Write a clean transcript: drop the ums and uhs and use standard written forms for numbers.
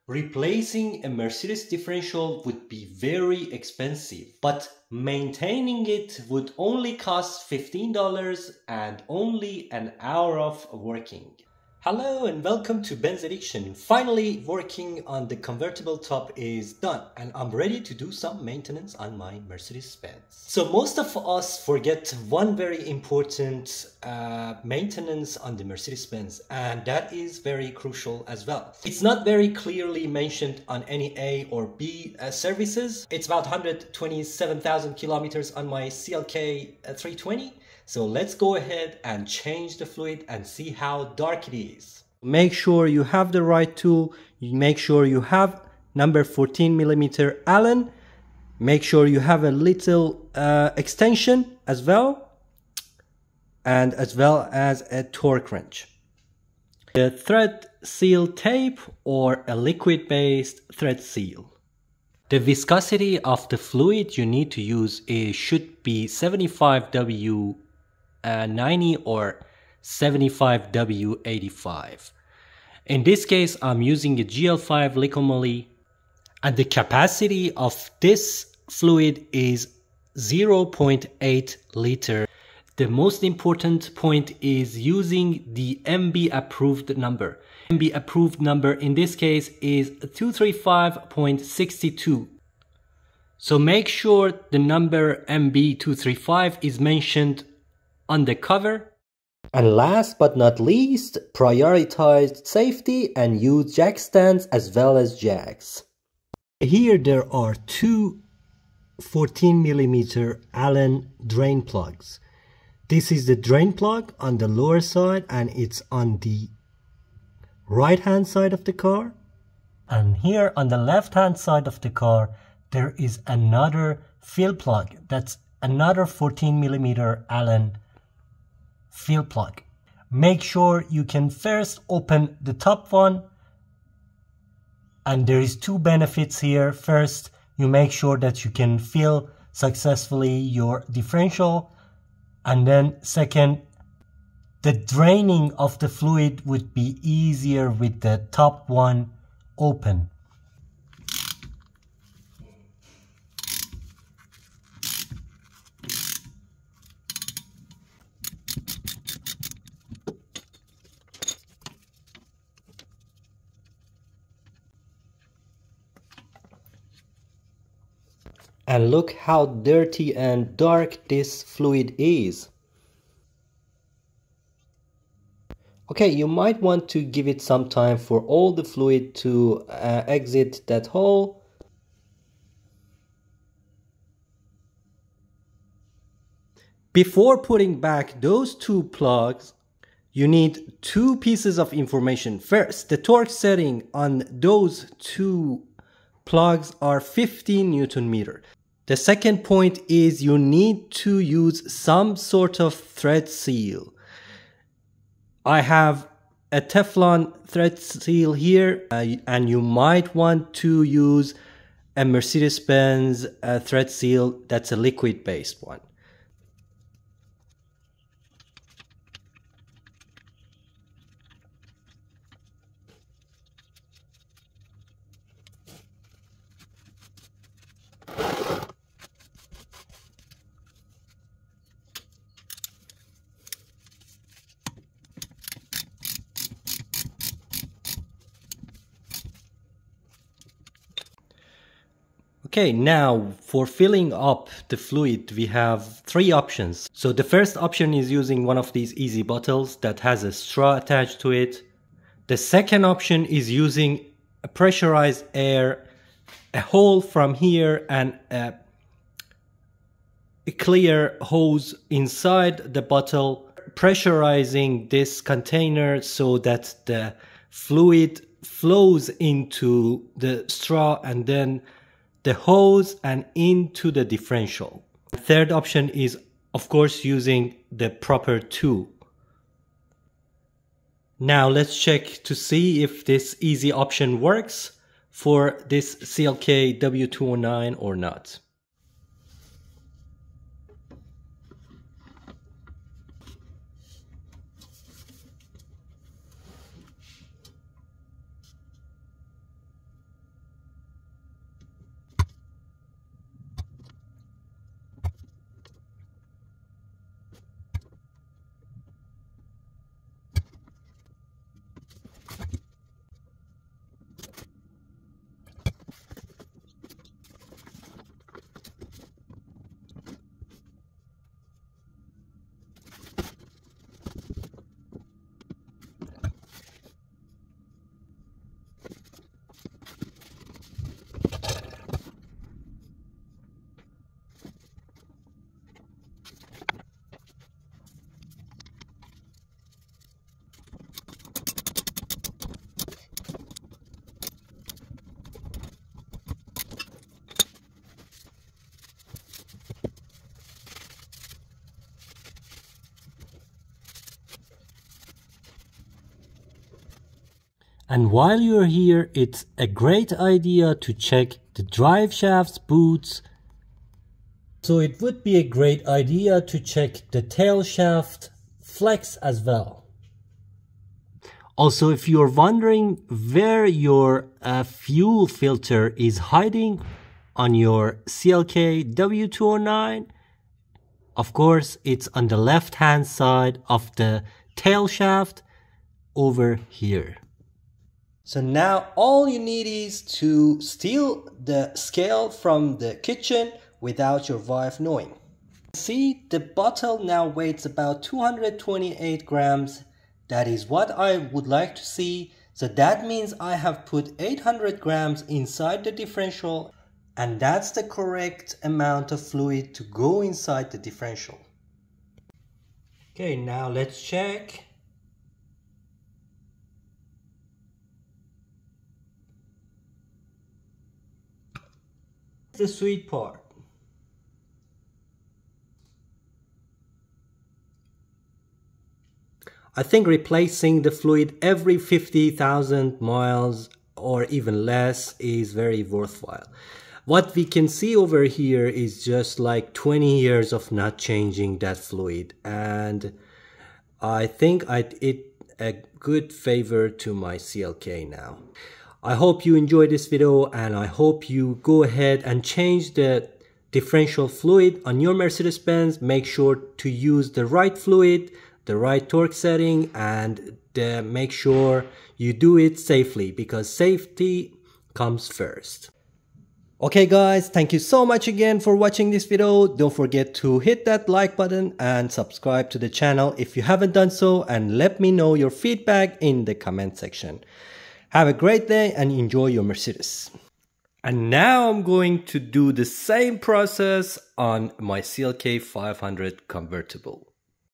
Replacing a Mercedes differential would be very expensive, but maintaining it would only cost $15 and only an hour of working. Hello and welcome to Benz Addiction. Finally, working on the convertible top is done and I'm ready to do some maintenance on my Mercedes Benz. So most of us forget one very important maintenance on the Mercedes Benz, and that is very crucial as well. It's not very clearly mentioned on any A or B services. It's about 127,000 kilometers on my CLK 320. So let's go ahead and change the fluid and see how dark it is. Make sure you have the right tool. You make sure you have number 14 millimeter Allen. Make sure you have a little extension as well, and as well as a torque wrench. The thread seal tape or a liquid based thread seal. The viscosity of the fluid you need to use should be 75W 90 or 75W85. In this case, I'm using a GL5 liquid moly, and the capacity of this fluid is 0.8 liter. The most important point is using the MB approved number. MB approved number in this case is 235.62. So make sure the number MB235 is mentioned on the cover. And last but not least, prioritize safety and use jack stands as well as jacks. Here there are two 14 millimeter Allen drain plugs. This is the drain plug on the lower side and it's on the right hand side of the car. And here on the left hand side of the car there is another fill plug. That's another 14 millimeter Allen fill plug. Make sure you can first open the top one, and there is two benefits here. First, you make sure that you can fill successfully your differential, and then second, the draining of the fluid would be easier with the top one open. And look how dirty and dark this fluid is. Okay, you might want to give it some time for all the fluid to exit that hole. Before putting back those two plugs, you need two pieces of information. First, the torque setting on those two plugs are 15 Newton meter. The second point is you need to use some sort of thread seal. I have a Teflon thread seal here, and you might want to use a Mercedes Benz thread seal that's a liquid based one. Okay, now for filling up the fluid, we have three options. So the first option is using one of these easy bottles that has a straw attached to it. The second option is using a pressurized air, a hole from here and a clear hose inside the bottle, pressurizing this container so that the fluid flows into the straw and then the hose and into the differential. The third option is, of course, using the proper tool. Now let's check to see if this easy option works for this CLK W209 or not. And while you're here, it's a great idea to check the drive shafts, boots. So it would be a great idea to check the tail shaft flex as well. Also, if you're wondering where your fuel filter is hiding on your CLK W209, of course, it's on the left-hand side of the tail shaft over here. So now all you need is to steal the scale from the kitchen without your wife knowing. See, the bottle now weighs about 228 grams. That is what I would like to see. So that means I have put 800 grams inside the differential, and that's the correct amount of fluid to go inside the differential. Okay, now let's check. The sweet part. I think replacing the fluid every 50,000 miles or even less is very worthwhile. What we can see over here is just like 20 years of not changing that fluid, and I think I did a good favor to my CLK now. I hope you enjoyed this video, and I hope you go ahead and change the differential fluid on your Mercedes Benz. Make sure to use the right fluid, the right torque setting, and make sure you do it safely, because safety comes first. Okay guys, thank you so much again for watching this video. Don't forget to hit that like button and subscribe to the channel if you haven't done so, and let me know your feedback in the comment section. Have a great day and enjoy your Mercedes. And now I'm going to do the same process on my CLK 500 convertible.